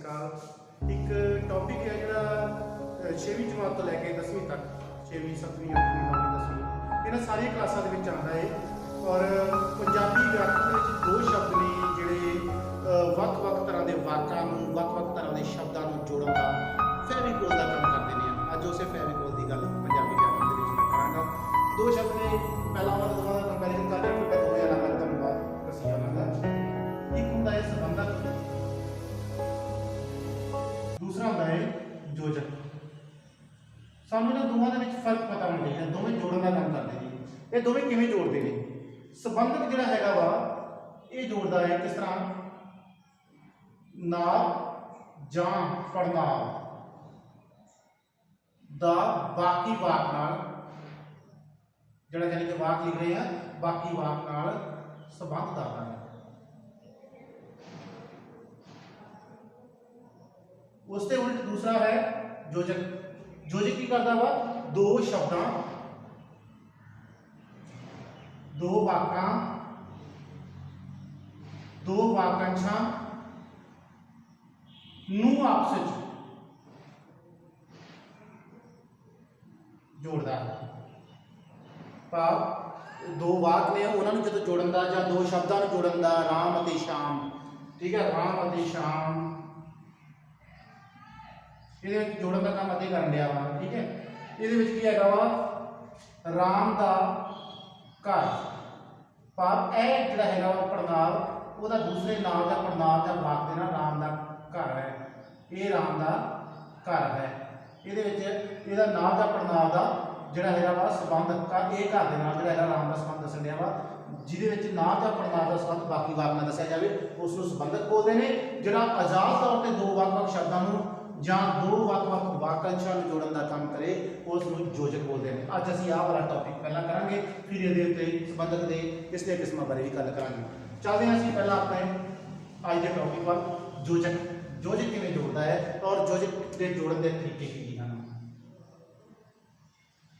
अकाल। एक टॉपिक है जो 6वीं जमात तो लैके 10वीं तक 6वीं 7वीं 8वीं 9वीं 10वीं इन्हां सारिया क्लासां दे विच आउंदा है। और पंजाबी व्याकरण दे विच दो शब्द ने जिहड़े ਵੱਖ-ਵੱਖ तरह के वाकां नूं ਵੱਖ-ਵੱਖ तरह के शब्दां नूं जोड़न दा फेविकोल दा काम करदे ने। अज उसे फेविकोल की गल पंजाबी व्याकरण दे विच मैं करांगा। दो शब्द ने, पहला वाला दोवां दा कंपैरिजन कर लिया, फिर दो अलग-अलग तुहानूं बात दस्सी जावांगा। एक हुंदा है संबंधक, दूसरा होता है योजक। सानू इन्हां दोवां दे विच फर्क पता होना चाहिए। दोवें जोड़न का काम करते हैं। ये दोवें किवें जोड़ते हैं? संबंधक जिहड़ा हैगा वा ये जोड़दा है किस तरह, नाल जां पड़नाल दा बाकी वाक नाल, जिहड़ा यानी कि वाक लिख रहे हैं बाकी वाक नाल संबंध करदा है। उससे उल्ट दूसरा है योजक। योजक की करता वा दो शब्दां, दो वाकां, दो वाकांशां नूं आपस विच जोड़दा है। भाव दो वाक ने उन्होंने जो जोड़न का, या दो शब्दां नूं जोड़न का, राम अते श्याम, ठीक है, राम अते श्याम ये जोड़न का काम अते कर लिया वा। ठीक है, ये की है वा राम का घर, भाव ए जिहड़ा हैगा वा पड़नाल ਉਹਦਾ दूसरे नाल या पड़नाल या वाक के नाल राम का घर है, ये राम का घर है। ये नाल या पड़नाल का जिहड़ा हैगा वा संबंध का ये घर के नाल जिहड़ा राम का संबंध दस्सण दिया वा, जिहदे नाल या पड़नाल का संबंध बाकी वाक नाल दस्सिया जाए उसनूं संबंधक बोलते हैं। जिहड़ा आजाद तौर पर दो ਵੱਖ-ਵੱਖ शब्दां नूं ਜਾਂ दो ਵੱਖ-ਵੱਖ वाकांशां नूं जोड़न का काम करे उसनूं योजक बोलते हैं। अज असीं आह वाला टॉपिक पहला करांगे, फिर ये उत्ते संबंधक दे इसलिए किस्मां बारे भी गल करांगे। चलते हैं असीं पहला अपने अज के टॉपिक पर, योजक। योजक किवें जोड़दा है और योजक के जोड़न के तरीके की हैं।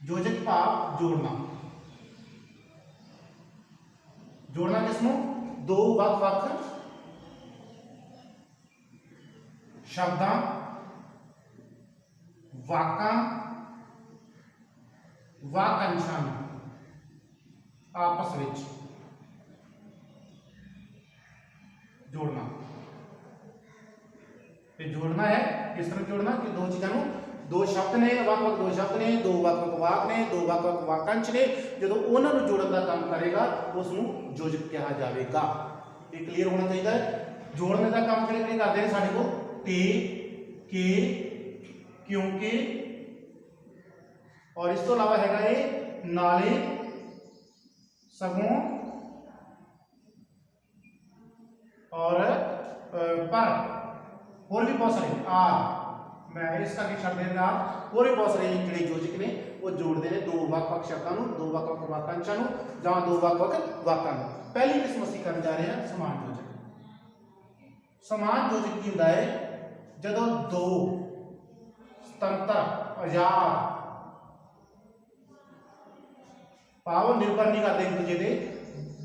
योजक भाव जोड़ना। जोड़ना किसनूं? दो ਵੱਖ-ਵੱਖ शब्दां, वाकां, वाकांशां आपस विच जोड़ना। तो जोड़ना है किस तरह जोड़ना कि दो चीज़ों, दो शब्द ने, ਵੱਖ-ਵੱਖ दो शब्द ने, दो ਵੱਖ-ਵੱਖ वाक ने, दो ਵੱਖ-ਵੱਖ वाकांश ने, जो उन्होंने जोड़न का काम करेगा उसनूं योजक कहा जाएगा। ये क्लीयर होना चाहिए। जोड़ने का काम किहड़े करते हैं साडे को? ते, के, क्योंकि, और इस तो अलावा हैगा ये नाले, सगों और पर, और भी बहुत सारे आर, मैं इस करके छड़ देना, और भी बहुत सारे जिहड़े योजक ने वो जोड़ते हैं दो ਵੱਖ-ਵੱਖ शब्दों नूं, दो ਵੱਖ-ਵੱਖ वाकांशां नूं जां दो ਵੱਖ-ਵੱਖ वाकां नूं। पहली किस्म असीं करन जा रहे हैं समान योजक। समान योजक की हुंदा है जदों दो स्वतंत्र आजाद भाव निर्भर नहीं करते एक दूजे के,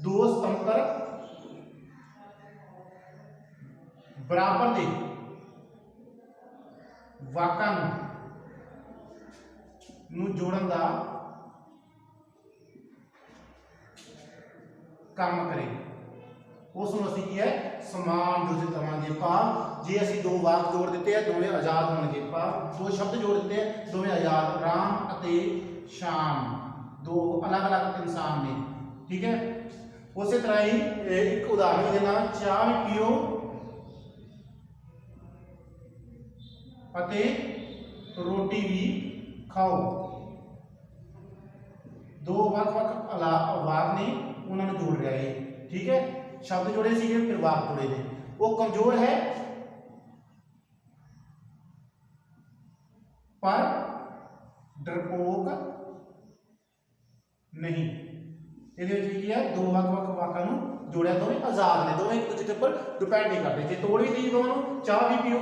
दो स्वतंत्र बराबर दे वाकां नूं जोड़न का काम करे उसनूं असीं की है समान योजक कहांगे। भाव जे असीं दो वाक जोड़ दिते हैं दोवें आजाद होणगे, भाव दो शब्द जोड़ दिते हैं दोवें आजाद, राम अते श्याम दो अलग अलग इंसान ने। ठीक है, उस तरह ही एक उदाहरण देना, चाह भी पियो अते रोटी भी खाओ। दो ਵੱਖ-ਵੱਖ वाक ने उन्होंने जोड़ रहा है। ठीक है, शब्द जोड़े सीगे फिर वाक जोड़े ने। वो कमजोर है पर डरपोक नहीं। ये दो ਵੱਖ-ਵੱਖ वाकां नूं जोड़िया, दोवें आजाद ने, दोवें एक दूसरे पर डिपेंड नहीं करते। जे तोड़ भी दी दोनों, चाह भी पियो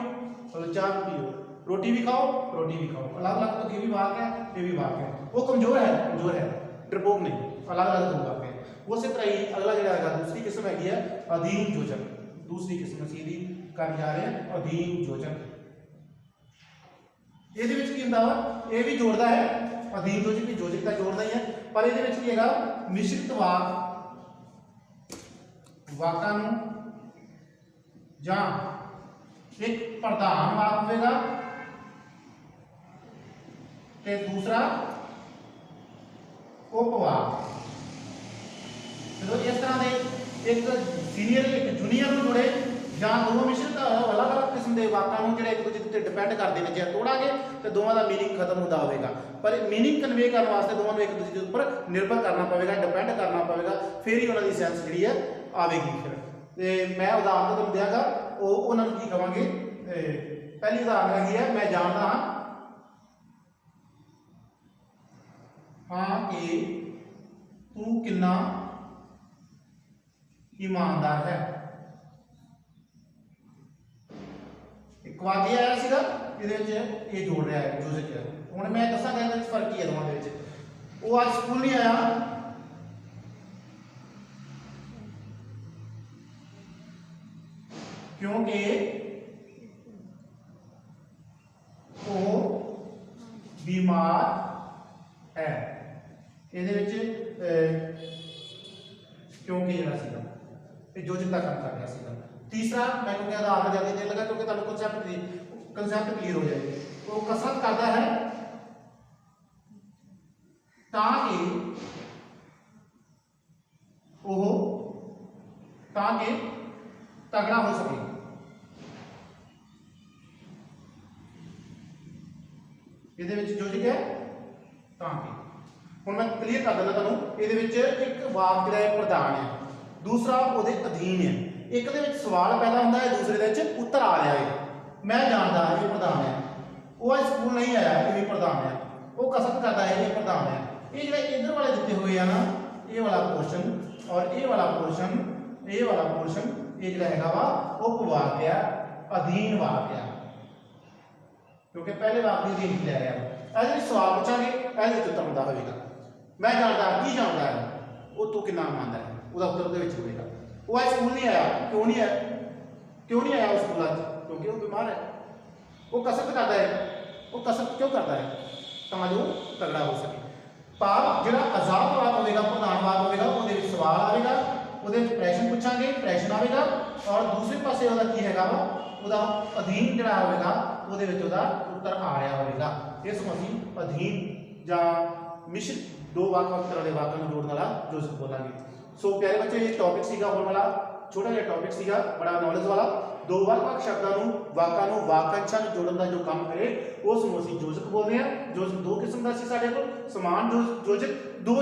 चलो चाह भी पियो, रोटी भी खाओ रोटी भी खाओ, अलग अलग तो ये भी वाक है ये भी वाक है। वो कमजोर है डरपोक नहीं, अलग अलग दो वाक है। उस तरह ही अगला जो दूसरी किस्म हैगी है अधीन योजक। दूसरी किस्म सीधी ਕਰਨ ਜਾ ਰਹੇ ਹਾਂ ਅਧੀਨ ਯੋਜਕ। ਇਹਦੇ ਵਿੱਚ ਕੀ ਹੁੰਦਾ ਵਾ, ਇਹ ਵੀ ਜੋੜਦਾ ਹੈ, ਅਧੀਨ ਯੋਜਕ ਵੀ ਯੋਜਕ ਦਾ ਜੋੜਦਾ ਹੀ ਹੈ, ਪਰ ਇਹਦੇ ਵਿੱਚ ਕੀ ਹੈਗਾ, ਮਿਸ਼ਰਿਤ ਵਾਕਾਂ ਨੂੰ ਜਾਂ ਇੱਕ ਪ੍ਰਧਾਨ ਵਾਕ ਹੋਵੇਗਾ ਤੇ ਦੂਸਰਾ ਉਪਵਾਕ। ਜਦੋਂ ਇਸ ਤਰ੍ਹਾਂ ਦੇ ਇੱਕ ਸੀਨੀਅਰ ਇੱਕ ਜੂਨੀਅਰ ਨੂੰ ਜੋੜੇ ਜਾਂ ਦੋਨੋਂ ਮਿਸ਼ਰਿਤ ਅਲੱਗ-ਅਲੱਗ ਕਿਸਮ ਦੇ ਵਾਕਾਂ ਨੂੰ ਜਿਹੜੇ ਇੱਕ ਦੂਜੇ ਉੱਤੇ ਡਿਪੈਂਡ ਕਰਦੇ ਨੇ, ਜੇ ਤੋੜਾਂਗੇ ਤੇ ਦੋਵਾਂ ਦਾ ਮੀਨਿੰਗ ਖਤਮ ਹੁੰਦਾ ਹੋਵੇਗਾ। ਪਰ ਮੀਨਿੰਗ ਕਨਵੇ ਕਰਨ ਵਾਸਤੇ ਦੋਵਾਂ ਨੂੰ ਇੱਕ ਦੂਜੇ ਦੇ ਉੱਪਰ ਨਿਰਭਰ ਕਰਨਾ ਪਵੇਗਾ, ਡਿਪੈਂਡ ਕਰਨਾ ਪਵੇਗਾ, ਫਿਰ ਹੀ ਉਹਨਾਂ ਦੀ ਸੈਂਸ ਜਿਹੜੀ ਹੈ ਆਵੇਗੀ। ਫਿਰ ਤੇ ਮੈਂ ਉਦਾਹਰਨ ਤੁਹਾਨੂੰ ਦਿਆਂਗਾ, ਉਹ ਉਹਨਾਂ ਨੂੰ ਕੀ ਕਵਾਂਗੇ। ਪਹਿਲੀ ਉਦਾਹਰਨ ਹੈਗੀ ਹੈ, ਮੈਂ ਜਾਣਦਾ ਹਾਂ ਕਿ ਤੂੰ ਕਿੰਨਾ ਈਮਾਨਦਾਰ ਹੈ। ਇੱਕ ਵਾਕ ਇਹ ਆਇਆ ਸੀਗਾ, ਇਹਦੇ ਵਿੱਚ ਇਹ ਜੋੜ ਰਿਹਾ ਹੈ ਯੋਜਕ। ਹੁਣ ਮੈਂ ਦੱਸਾਂਗਾ ਇਹਦੇ ਵਿੱਚ ਫਰਕ ਕੀ ਹੈ ਦੋਵਾਂ ਦੇ ਵਿੱਚ। ਉਹ ਅੱਜ ਸਕੂਲ ਨਹੀਂ ਆਇਆ ਕਿਉਂਕਿ ਉਹ ਬਿਮਾਰ ਹੈ। ਇਹਦੇ ਵਿੱਚ ਕਿਉਂਕਿ ਜਿਹੜਾ ਸੀਗਾ ਇਹ ਯੋਜਕ ਦਾ ਕੰਮ ਕਰ ਰਿਹਾ ਸੀਗਾ। तीसरा मैं क्योंकि आधार ज्यादा देर लगा क्योंकि तुम कंसेप्ट क्लियर हो जाए। वो कसरत करता है ताकि तगड़ा हो सके। ਇਹਦੇ ਵਿੱਚ ਯੋਜਕ ਹੈ ਤਾਂ ਕਿ। ਹੁਣ ਮੈਂ ਕਲੀਅਰ ਕਰ ਦਿੰਦਾ ਤੁਹਾਨੂੰ। ਇਹਦੇ ਵਿੱਚ ਇੱਕ ਵਾਕ ਜਿਹੜਾ ਹੈ ਪ੍ਰਧਾਨ ਹੈ, ਦੂਸਰਾ ਉਹਦੇ ਅਧੀਨ ਹੈ। ਇੱਕ ਦੇ ਵਿੱਚ ਸਵਾਲ ਪੈਦਾ ਹੁੰਦਾ ਹੈ, ਦੂਸਰੇ ਦੇ ਵਿੱਚ ਉੱਤਰ ਆ ਰਿਹਾ ਹੈ। ਮੈਂ ਜਾਣਦਾ ਇਹ ਪ੍ਰਧਾਨ ਹੈ, ਉਹ ਅੱਜ ਸਕੂਲ ਨਹੀਂ ਆਇਆ, ਇਹ ਵੀ ਪ੍ਰਧਾਨ ਹੈ। ਉਹ ਕਸਰਤ ਕਰਦਾ ਹੈ, ਇਹ ਪ੍ਰਧਾਨ ਹੈ। ਇਹ ਜਿਹੜੇ ਇਧਰ ਵਾਲੇ ਦਿੱਤੇ ਹੋਏ ਆ ਨਾ, ਇਹ ਵਾਲਾ ਪੋਰਸ਼ਨ ਔਰ ਇਹ ਵਾਲਾ ਪੋਰਸ਼ਨ, ਇਹ ਵਾਲਾ ਪੋਰਸ਼ਨ, ਇਹ ਜਿਹੜਾ ਹੈਗਾ ਵਾ ਉਪਵਾਕ ਆ, ਅਧੀਨ ਵਾਕ ਆ, ਕਿਉਂਕਿ ਪਹਿਲੇ ਵਾਕ ਦੀ ਅਧੀਨ ਲੈ ਰਿਹਾ। ਇਹਦੇ ਵਿੱਚ ਸਵਾਲ ਪੁੱਛਾਂਗੇ, ਇਹਦੇ ਵਿੱਚ ਉੱਤਰ ਹੁੰਦਾ ਹੋਵੇਗਾ। ਮੈਂ ਜਾਣਦਾ, ਕੀ ਜਾਣਦਾ ਹੈ, ਉਹ ਤੂੰ ਕਿੰਨਾ ਮੰਨਦਾ ਹੈ, ਉਹਦਾ ਉੱਤਰ ਉਹਦੇ ਵਿੱਚ ਹੋਵੇਗਾ। ਉਹ ਅੱਜ ਸਕੂਲ ਨਹੀਂ ਆਇਆ, ਕਿਉਂ ਨਹੀਂ ਆਇਆ? ਕਿਉਂ ਨਹੀਂ ਆਇਆ ਉਹ ਸਕੂਲ ਅੱਜ? ਕਿਉਂਕਿ ਉਹ ਬਿਮਾਰ ਹੈ। ਉਹ ਕਸਰਤ ਕਰਦਾ ਹੈ, ਉਹ ਕਸਰਤ ਕਿਉਂ ਕਰਦਾ ਹੈ? ਤਾਂ ਜੋ ਤਗੜਾ ਹੋ ਸਕੇ। ਭਾਵ ਜਿਹੜਾ ਆਜ਼ਾਦ ਵਾਕ ਹੋਵੇਗਾ, ਪ੍ਰਧਾਨ ਵਾਕ ਹੋਵੇਗਾ, ਉਹਦੇ ਵਿੱਚ ਸਵਾਲ ਆਵੇਗਾ, ਉਹਦੇ ਵਿੱਚ ਪ੍ਰਸ਼ਨ ਪੁੱਛਾਂਗੇ, ਪ੍ਰਸ਼ਨ ਆਵੇਗਾ, ਔਰ ਦੂਸਰੇ ਪਾਸੇ ਉਹਦਾ ਕੀ ਹੈਗਾ ਵਾ, ਉਹਦਾ ਅਧੀਨ ਜਿਹੜਾ ਹੋਵੇਗਾ, ਉਹਦੇ ਵਿੱਚ ਉਹਦਾ ਉੱਤਰ ਆ ਰਿਹਾ ਹੋਵੇਗਾ। ਇਸ ਨੂੰ ਅਸੀਂ ਅਧੀਨ ਜਾਂ ਮਿਸ਼ਰਿਤ ਦੋ ਵੱਖ-ਵੱਖ ਤਰ੍ਹਾਂ ਦੇ ਵਾਕਾਂ ਨੂੰ ਜੋੜਨ ਵਾਲਾ ਯੋਜਕ ਬੋਲਾਂਗੇ। ਸੋ ਪਿਆਰੇ ਬੱਚੇ, ਇਹ ਟੌਪਿਕ ਸੀਗਾ ਹੋਣ ਵਾਲਾ, ਛੋਟਾ ਜਿਹਾ ਟੌਪਿਕ ਸੀਗਾ, ਬੜਾ ਨੌਲੇਜ ਵਾਲਾ। ਦੋ ਵੱਖ-ਵੱਖ ਸ਼ਬਦਾਂ ਨੂੰ, ਵਾਕਾਂ ਨੂੰ, ਵਾਕਾਂਸ਼ਾਂ ਨੂੰ ਜੋੜਨ ਦਾ ਜੋ ਕੰਮ ਕਰੇ ਉਸ ਨੂੰ ਅਸੀਂ ਯੋਜਕ ਬੋਲਦੇ ਹਾਂ। ਯੋਜਕ ਦੋ ਕਿਸਮ ਦਾ ਸੀ ਸਾਡੇ ਕੋਲ, ਸਮਾਨ ਯੋਜਕ, ਦੋ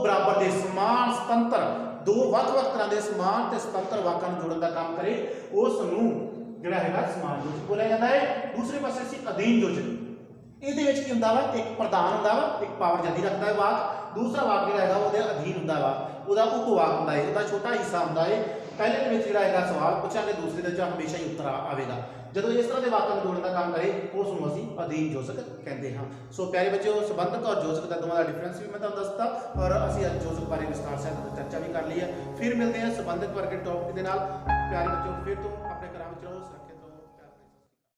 ਬਰਾਬਰ ਦੇ ਸਮਾਨ ਸੁਤੰਤਰ, ਦੋ ਵੱਖ-ਵੱਖ ਤਰ੍ਹਾਂ ਦੇ ਸਮਾਨ ਤੇ ਸੁਤੰਤਰ ਵਾਕਾਂ ਨੂੰ ਜੋੜਨ ਦਾ ਕੰਮ ਕਰੇ ਉਸ ਨੂੰ ਜਿਹੜਾ ਹੈਗਾ ਸਮਾਨ ਯੋਜਕ ਬੋਲਿਆ ਜਾਂਦਾ ਹੈ। ਦੂਸਰੇ ਪਾਸੇ ਸੀ ਅਧੀਨ ਯੋਜਕ। ਇਹਦੇ ਵਿੱਚ ਕੀ ਹੁੰਦਾ ਵਾ, ਇੱਕ ਪ੍ਰਧਾਨ ਹੁੰਦਾ ਵਾ, ਇੱਕ ਪਾਵਰ ਜਿਆਦੀ ਰੱਖਦਾ ਹੈ ਵਾਕ, ਦੂਸਰਾ ਵਾਕ ਜਿਹੜਾ ਹੈਗਾ ਉਹਦੇ ਅਧੀਨ ਹੁੰਦਾ ਵਾ, ਉਹਦਾ ਉਪਵਾਕ ਹੁੰਦਾ ਹੈ, ਉਹਦਾ ਛੋਟਾ ਹਿੱਸਾ ਹੁੰਦਾ ਹੈ। ਪਹਿਲੇ ਦੇ ਵਿੱਚ ਜਿਹੜਾ ਹੈਗਾ ਸਵਾਲ ਪੁੱਛਾਂਗੇ, ਦੂਸਰੇ ਦੇ ਵਿੱਚ ਹਮੇਸ਼ਾ ਹੀ ਉੱਤਰ ਆਵੇਗਾ। ਜਦੋਂ ਇਸ ਤਰ੍ਹਾਂ ਦੇ ਵਾਕਾਂ ਨੂੰ ਜੋੜਨ ਦਾ ਕੰਮ ਕਰੇ ਉਸ ਨੂੰ ਅਸੀਂ ਅਧੀਨ ਯੋਜਕ ਕਹਿੰਦੇ ਹਾਂ। ਸੋ ਪਿਆਰੇ ਬੱਚਿਓ, ਸੰਬੰਧਕ ਔਰ ਯੋਜਕ ਦਾ ਦੋਵਾਂ ਦਾ ਡਿਫਰੈਂਸ ਵੀ ਮੈਂ ਤੁਹਾਨੂੰ ਦੱਸਤਾ, ਔਰ ਅਸੀਂ ਅੱਜ ਯੋਜਕ ਬਾਰੇ ਵਿਸਥਾਰ ਸਹਿਤ ਚਰਚਾ ਵੀ ਕਰ ਲਈ ਹੈ। ਫਿਰ ਮਿਲਦੇ ਹਾਂ ਸੰਬੰਧਕ ਵਰਗੇ ਟੌਪਿਕ ਦੇ ਨਾਲ। ਪਿਆਰੇ ਬੱਚਿਓ, ਫਿਰ ਤੋਂ